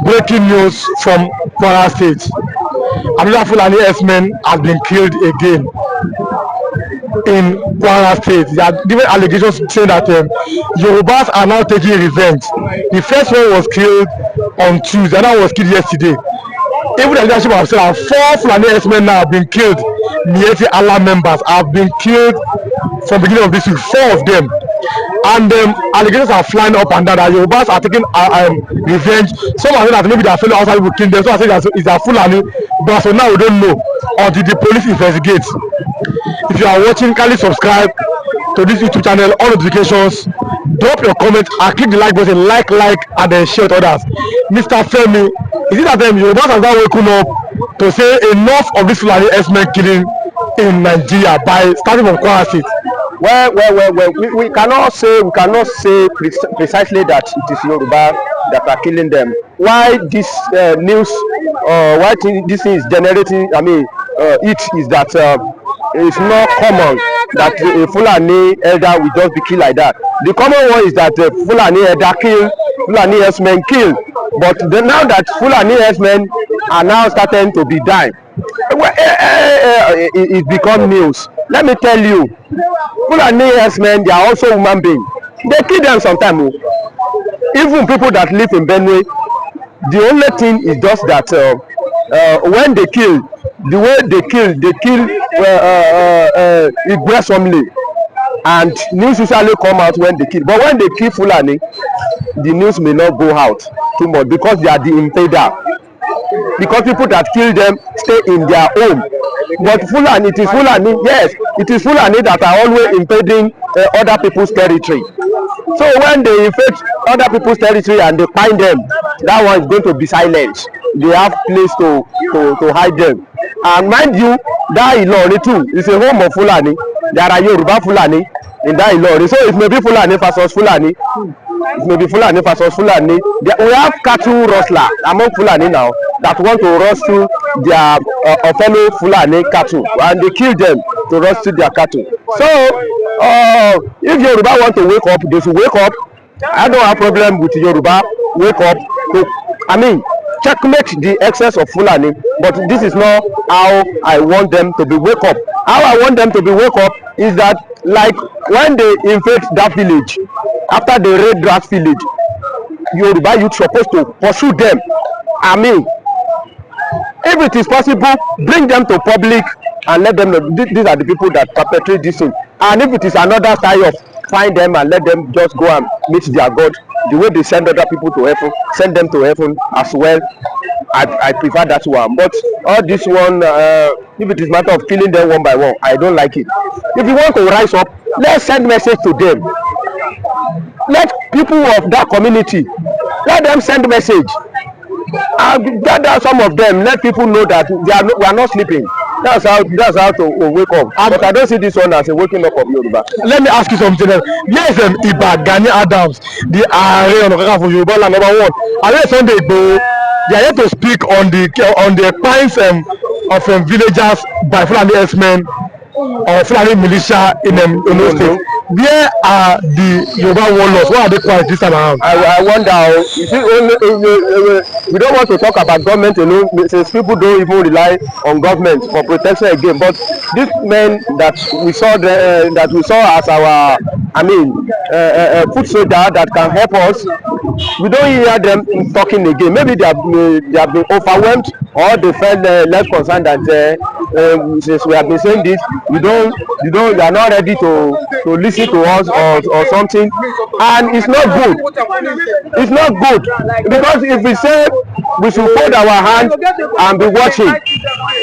Breaking news from Kwara State. Another Fulani S-men has been killed again in Kwara State. There are different allegations saying that Yorubas are now taking revenge. The first one was killed on Tuesday, another was killed yesterday. Even the leadership have said that 4 Fulani S-men now have been killed. Mieti Allah members have been killed from the beginning of this week, 4 of them. And allegations are flying up and down that Yorubas are taking revenge. Some are saying that maybe they are fellow outside people killing them. Some are saying that it's a Fulani, but so now we don't know until the police investigates. If you are watching, kindly subscribe to this YouTube channel, all notifications, drop your comment and click the like button, like, and then share to others. Mr. Femi, is it that Yorubas have now woken up to say enough of this Fulani S-men killing in Nigeria by starting from Kwara State? Well, we cannot say precisely that it is Yoruba that are killing them. Why this news, why this thing is generating, it is that it's not common that a Fulani elder will just be killed like that. The common one is that Fulani elder kill, Fulani S-men kill. But now that Fulani S-men are now starting to be dying, it become news. Let me tell you, Fulani S-men, they are also human beings. They kill them sometimes. Even people that live in Benue, the only thing is just that when they kill, the way they kill aggressively, and news usually come out when they kill. But when they kill Fulani, the news may not go out too much because they are the invader. Because people that kill them stay in their home. But Fulani, it is Fulani, yes, it is Fulani that are always invading other people's territory. So when they invade other people's territory and they find them, that one is going to be silent. They have place to hide them. And mind you, that Ilori too is a home of Fulani. There are Yoruba Fulani in that Ilori. So it may be Fulani versus Fulani. It may be Fulani versus Fulani. We have cattle rustler among Fulani now that want to rustle their fellow Fulani cattle, and they kill them to rustle their cattle. So if Yoruba want to wake up, they should wake up. I don't have problem with Yoruba. Wake up. Checkmate the excess of Fulani, but this is not how I want them to be wake up. How I want them to be wake up is that, like when they invade that village, after they raid that village, Yoruba youth supposed to pursue them. If it is possible, bring them to public and let them know these are the people that perpetrate this thing. And if it is another side of, find them and let them just go and meet their God. The way they send other people to heaven, send them to heaven as well. I prefer that one. But all this one, if it is matter of killing them one by one, I don't like it. If you want to rise up, let's send message to them. Let people of that community, let them send message. Gather some of them. Let people know that we are not sleeping. That's how to wake up. But I don't see this one as a waking up of Yoruba. Let me ask you something else. Yes, Iba Gani Adams, the Ààrẹ Ọ̀nà Kakanfò Yorùbá land #1. Ààrẹ Sunday Igboho, they are here to speak on the crimes of villagers by Fulani S-men or Fulani militia in Ondo State. Where are the Yoruba warlords? Why are they quiet this time around? I wonder. We don't want to talk about government alone, since people don't even rely on government for protection again. But these men that we saw as our foot soldier that can help us, we don't hear them talking again. Maybe they have been overwhelmed, or they felt less concerned that since we have been saying this, we are not ready to listen to us or something, and it's not good. It's not good, because if we say we should fold our hands and be watching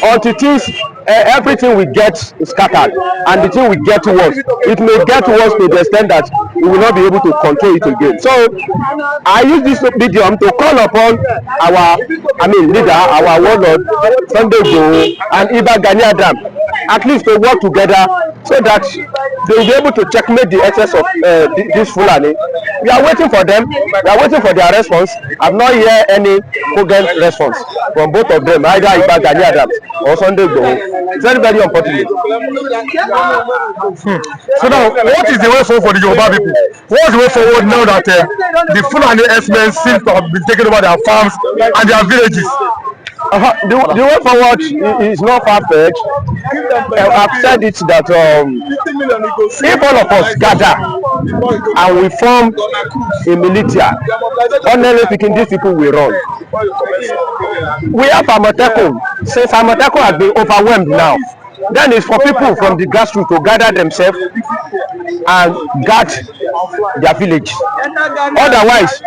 until things, everything we get is scattered, and the thing we get worse, it may get worse to the extent that we will not be able to control it again. So I use this medium to call upon our leader, our warlord Sunday Igboho and Iba Gani Adams, at least to work together so that they will be able to checkmate the excess of this Fulani, We are waiting for them. We are waiting for their response. I've not heard any cogent response from both of them, either Iba Gani Adams or Sunday Igboho. It's very, very unfortunate. So now, what is the way forward for the Yoruba people? What is the way forward now that the Fulani S-men seem to have been taking over their farms and their villages? The way forward is not far-fetched. I've said it that if all of us gather and we form a militia, honestly speaking, these people will run. We have Amotekun. Since Amotekun has been overwhelmed now, then it's for people from the grassroots to gather themselves and guard their village. Otherwise,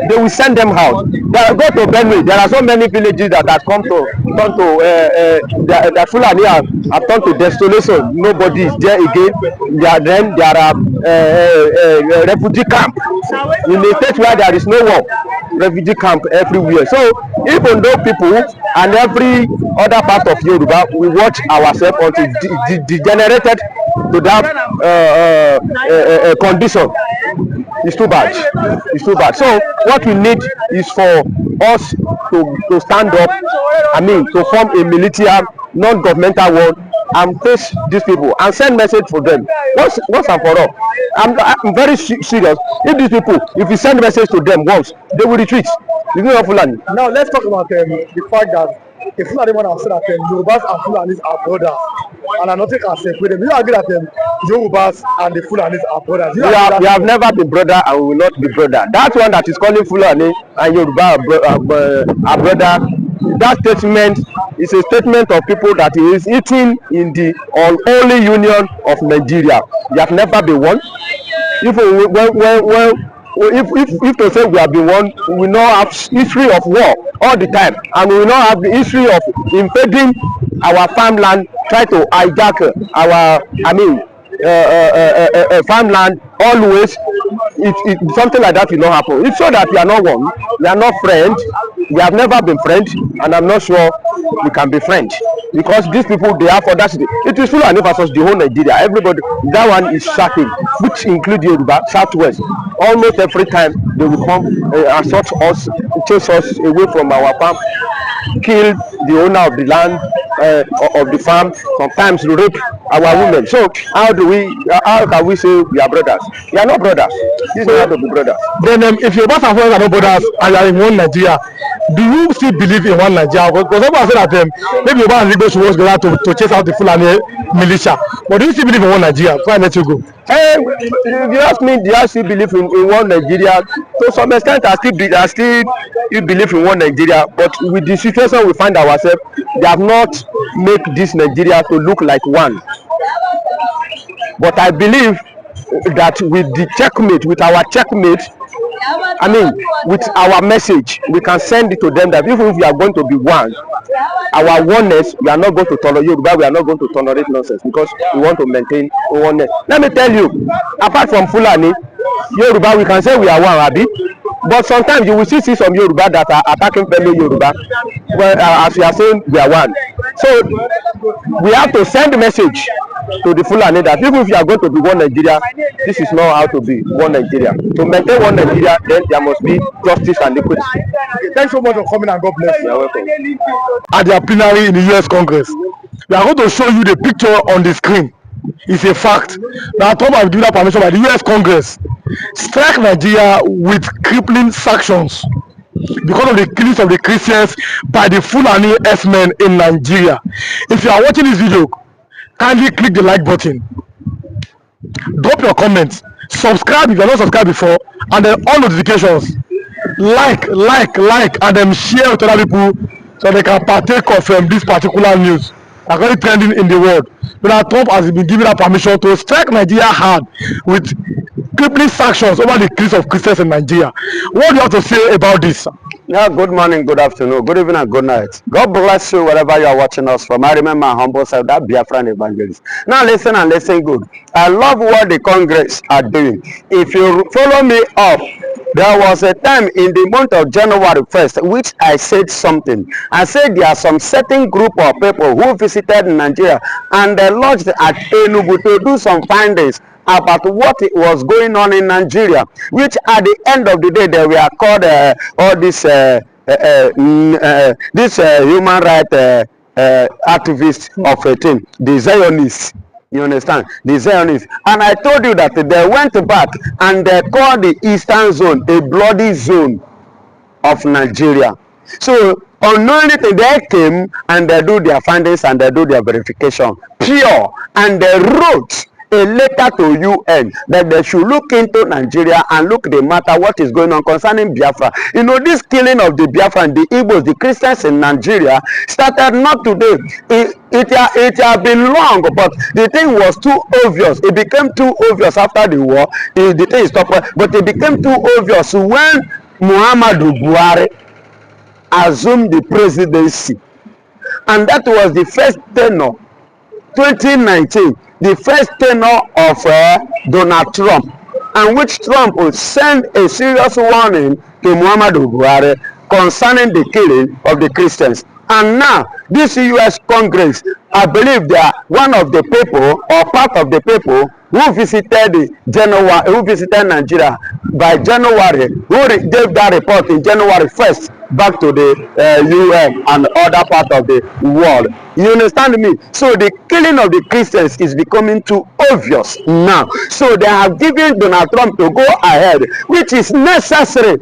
they will send them out. Go to Benue. There are so many villages that have come to turn to that Fulani have turned to desolation. Nobody is there again. There are refugee camp in a state where there is no war. Refugee camp everywhere. So even though people and every other part of Yoruba, we watch ourselves until degenerated to that condition. It's too bad. It's too bad. So what we need is for us to stand up, I mean, to form a militia, non-governmental one, and face these people and send message for them once and for all. I'm very serious. If these people, if we send message to them once, they will retreat. You know, Fulani. Now let's talk about the fact that if Fulani man have said that Yorubas and Fulanis are brothers, and I nothing can separate them. You agree that Yorubas and the Fulanis are brothers? We have never been brother and we will not be brother. That one that is calling Fulani and Yoruba are brother. That statement is a statement of people that is eating in the unholy union of Nigeria. We have never been one. If to say we have been one, we will not have history of war all the time, and we will not have the history of invading our farmland, try to hijack our, farmland always. Something like that will not happen. It's so that we are not one, we are not friends, we have never been friends, and I'm not sure we can be friends, because these people, they have audacity. It is Fulani versus the whole Nigeria. Everybody, that one is shocking, which include Yoruba, Southwest. Almost every time they will come assault us, chase us away from our farm, kill the owner of the land, of the farm, sometimes rape our women. So how can we say we are brothers? We are not brothers. This is not to be brothers. Then if your boss and friends are not brothers and you are in one Nigeria, do you still believe in one Nigeria? Because everyone said that maybe your boss and Igbo should work together to chase out the Fulani militia. But do you still believe in one Nigeria? Before I let you go. If you ask me, do I still believe in one Nigeria? To some extent, I still believe in one Nigeria. But with the situation we find ourselves, they have not made this Nigeria to look like one. But I believe that with the checkmate, with our checkmate, with our message, we can send it to them that even if we are going to be one, our oneness, we are not going to tolerate Yoruba, we are not going to tolerate nonsense, because we want to maintain oneness. Let me tell you, apart from Fulani, Yoruba, we can say we are one, Abi. But sometimes you will see some Yoruba that are attacking fellow Yoruba, as we are saying we are one. So we have to send a message to the Fulani that even if you are going to be one Nigeria, this is not how to be one Nigeria. To maintain one Nigeria, then there must be justice and equity. Okay, thanks so much for coming, and God bless you. You are welcome. At their plenary in the US Congress, we are going to show you the picture on the screen. It's a fact that Trump has given permission by the US Congress strike Nigeria with crippling sanctions because of the killings of the Christians by the Fulani S-men in Nigeria. If you are watching this video, kindly click the like button, drop your comments, subscribe if you are not subscribed before, and then all notifications, like, and then share with other people so they can partake of this particular news that is trending in the world. Donald Trump has been given permission to strike Nigeria hard with crippling sanctions over the kills of Christians in Nigeria. What do you have to say about this? Yeah, good morning, good afternoon, good evening, and good night. God bless you wherever you are watching us from. I remember my humble self, that Biafran evangelist. Now listen and listen good. I love what the Congress are doing. If you follow me up, there was a time in the month of January 1st, which I said something. I said there are some certain group of people who visited Nigeria and they lodged at Enugu to do some findings about what was going on in Nigeria, which at the end of the day they were called all this human rights activists of a thing, the Zionists. You understand? The Zionists. And I told you that they went back and they called the Eastern Zone a bloody zone of Nigeria. So unknowingly they came and they do their findings and they do their verification pure, and they wrote a letter to UN that they should look into Nigeria and look the matter what is going on concerning Biafra. You know, this killing of the Biafra and the Igbos, the Christians in Nigeria, started not today. It had been long, but the thing was too obvious. It became too obvious after the war. The thing stopped, but it became too obvious when Muhammadu Buhari assumed the presidency, and that was the first tenure, 2019, the first tenure of Donald Trump, and which Trump would send a serious warning to Muhammadu Buhari concerning the killing of the Christians. And now this US Congress, I believe they are one of the people or part of the people who visited Nigeria by January, who gave that report in January 1st back to the UN and other part of the world. You understand me? So the killing of the Christians is becoming too obvious now. So they have given Donald Trump to go ahead, which is necessary.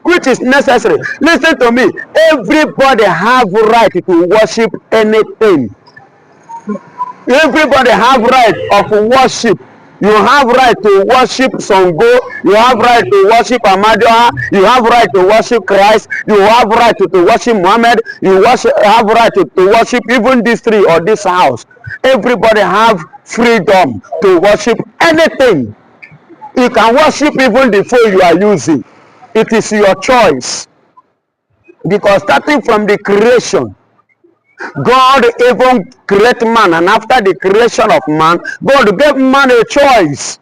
Listen to me. Everybody have right to worship anything. Everybody have right of worship. You have right to worship Songo. You have right to worship Amadioha. You have right to worship Christ. You have right to worship Muhammad. You have right to worship even this tree or this house. Everybody have freedom to worship anything. You can worship even the phone you are using. It is your choice. Because starting from the creation, God even created man, and after the creation of man, God gave man a choice.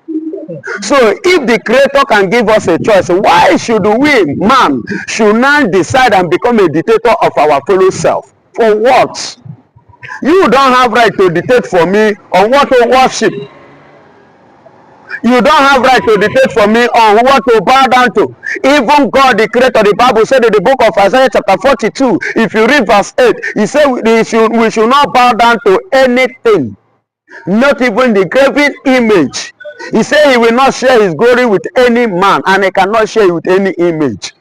So if the Creator can give us a choice, why should we, man, should now decide and become a dictator of our fellow self? For what? You don't have right to dictate for me on what to worship. You don't have right to dictate for me on what to bow down to. Even God, the Creator, the Bible said in the book of Isaiah chapter 42, if you read verse 8, he said we should not bow down to anything, not even the graven image. He said he will not share his glory with any man, and he cannot share it with any image.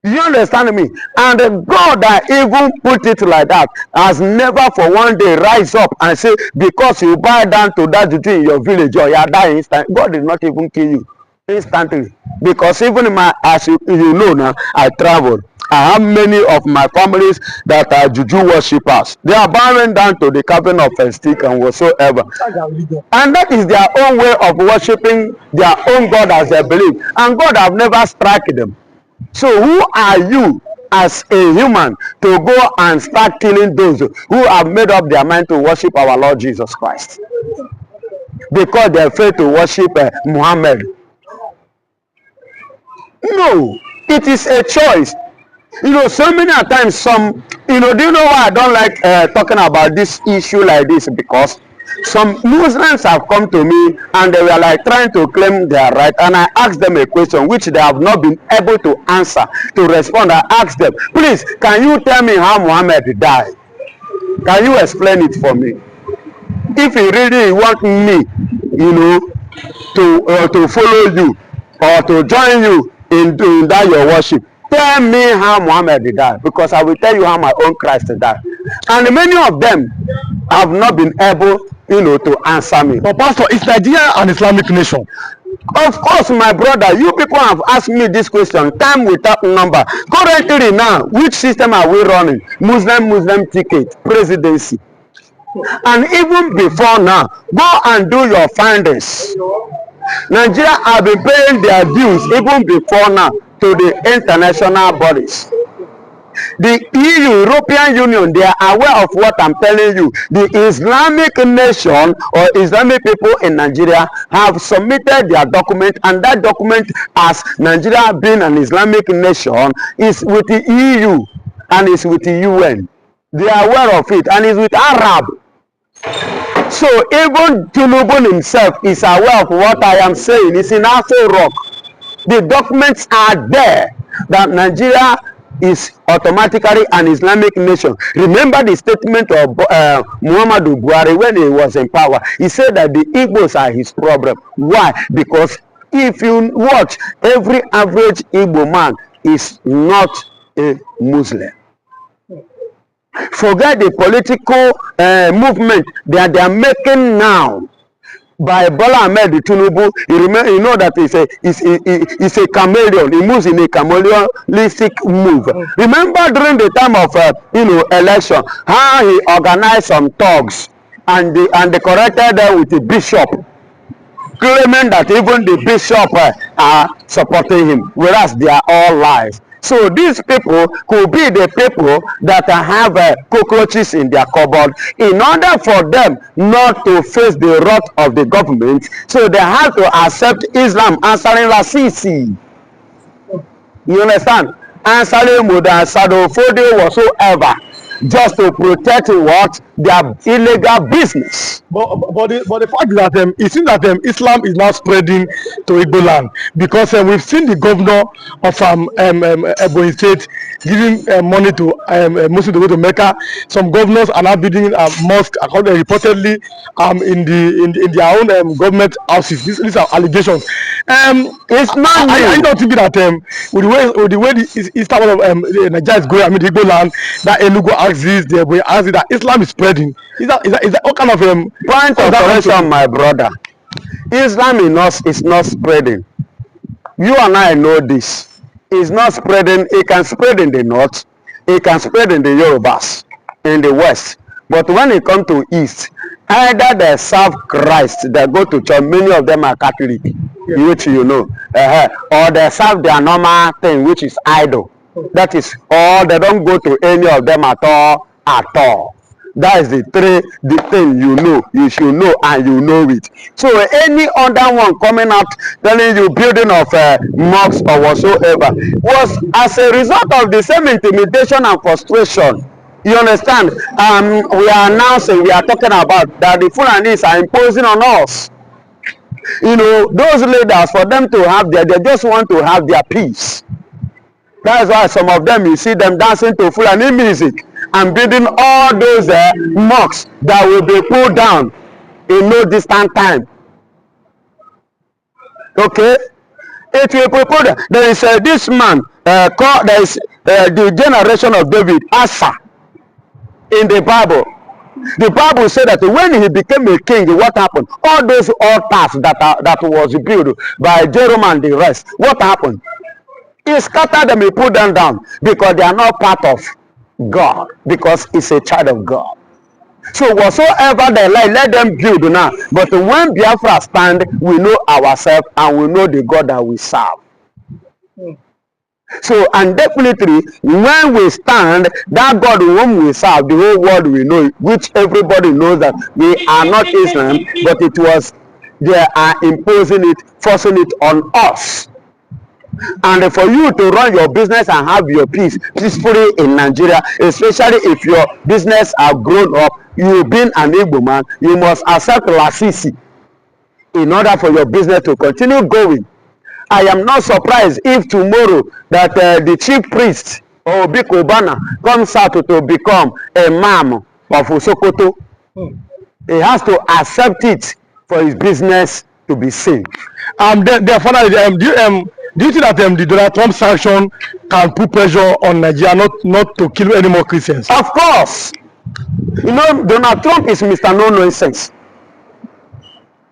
You understand me? And God that even put it like that has never for one day rise up and say, because you bow down to that duty in your village or you are dying instantly. God did not even kill you instantly. Because even in my, as you know now, I traveled. I have many of my families that are Juju worshippers. They are bowing down to the carving of a stick and whatsoever. And that is their own way of worshiping their own God as they believe. And God have never struck them. So who are you as a human to go and start killing those who have made up their mind to worship our Lord Jesus Christ? Because they fail to worship Muhammad. No, it is a choice. You know, so many times do you know why I don't like talking about this issue like this? Because some Muslims have come to me and they were like trying to claim their right, and I asked them a question which they have not been able to answer, to respond. I asked them, please, can you tell me how Muhammad died? Can you explain it for me? If you really want me, to follow you or to join you in that your worship, tell me how Muhammad died, because I will tell you how my own Christ died. And many of them have not been able to answer me. But Pastor, is Nigeria an Islamic nation? Of course, my brother, you people have asked me this question time without number. Currently now, which system are we running? Muslim ticket, presidency. And even before now, go and do your findings. Nigeria have been paying their dues even before now to the international bodies. The EU, European Union, they are aware of what I'm telling you. The Islamic nation or Islamic people in Nigeria have submitted their document, and that document, as Nigeria being an Islamic nation, is with the EU and is with the UN. They are aware of it, and is with Arab. So even Tinubu himself is aware of what I am saying. It's in Afro Rock. The documents are there that Nigeria is automatically an Islamic nation. Remember the statement of Muhammadu Buhari when he was in power. He said that the Igbos are his problem. Why? Because if you watch, every average Igbo man is not a Muslim. Forget the political movement that they are making now by Bola Ahmed Tinubu. You know that it's a chameleon. He moves in a chameleonistic move. Remember during the time of election, how he organized some thugs and they corrected them with the bishop, claiming that even the bishop are supporting him, whereas they are all lies. So these people could be the people that have cockroaches in their cupboard. In order for them not to face the wrath of the government, so they have to accept Islam, answering Rasisi. You understand? Answering Muda Sadofode whatsoever, just to protect what? Their illegal business. But the fact is that it seems that Islam is now spreading to Igbo land, because we've seen the governor of Ebonyi State giving money to Muslims to go to Mecca. Some governors are now building a mosque, reportedly in their own government houses. These are allegations. It's not. I don't think that with the way the eastern part of Nigeria is going, I mean the Igbo land, that Enugu axis, the Ebonyi axis, that Islam is spreading. Is that what kind of point of correction, my brother? Islam is not spreading. You and I know this. It's not spreading. It can spread in the north. It can spread in the Yorubas, in the west. But when it comes to east, either they serve Christ, they go to church. Many of them are Catholic, which you know, or they serve their normal thing, which is idol. That is all. They don't go to any of them at all. That is the thing you know, you should know, and you know it. So any other one coming out telling you building of mosques or whatsoever was as a result of the same intimidation and frustration. You understand? We are announcing, we are talking about that the Fulanis are imposing on us. You know, those leaders, for them to have they just want to have their peace. That's why some of them, you see them dancing to Fulani music and building all those mosques that will be pulled down in no distant time. Okay? It will be pulled down. There is this man called, there is the generation of David, Asa, in the Bible. The Bible said that when he became a king, what happened? All those altars that was built by Jerome and the rest, what happened? He scattered them, he put them down, because they are not part of God, because it's a child of God. So whatsoever they like, let them build now. But when Biafra stand, we know ourselves and we know the God that we serve. So, and definitely, when we stand, that God whom we serve, the whole world will know it, which everybody knows that we are not Islam, but it was, they are imposing it, forcing it on us. And for you to run your business and have your peace peacefully in Nigeria, especially if your business have grown up, you've been an Igbo man, you must accept Lasisi in order for your business to continue going. I am not surprised if tomorrow that the chief priest or Big Obana comes out to become a imam of Sokoto. He has to accept it for his business to be safe. Therefore, do you think that the Donald Trump sanction can put pressure on Nigeria not to kill any more Christians? Of course. You know, Donald Trump is Mr. No-Nonsense.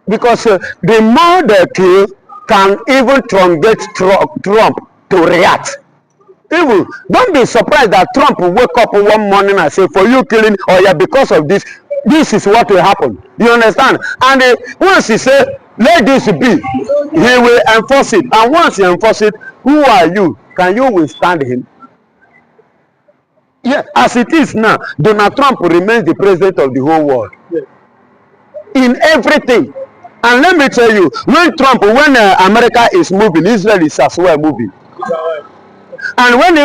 Because the more they kill, can even truncate Trump to react. Even, don't be surprised that Trump will wake up one morning and say, for you killing, or yeah, because of this, this is what will happen. You understand? And once he say, let this be, he will enforce it. And once he enforces it, who are you? Can you withstand him? Yeah, as it is now, Donald Trump remains the president of the whole world. Yeah. In everything. And let me tell you, when America is moving, Israel is as well moving. And when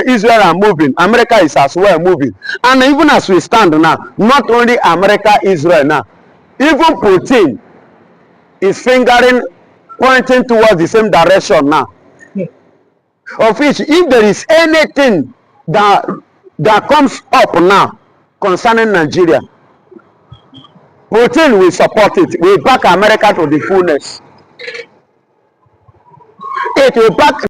Israel are moving, America is as well moving. And even as we stand now, not only America, Israel now, even Putin is fingering, pointing towards the same direction now. Of which, if there is anything that comes up now concerning Nigeria, Putin will support it. We back America to the fullness. It will back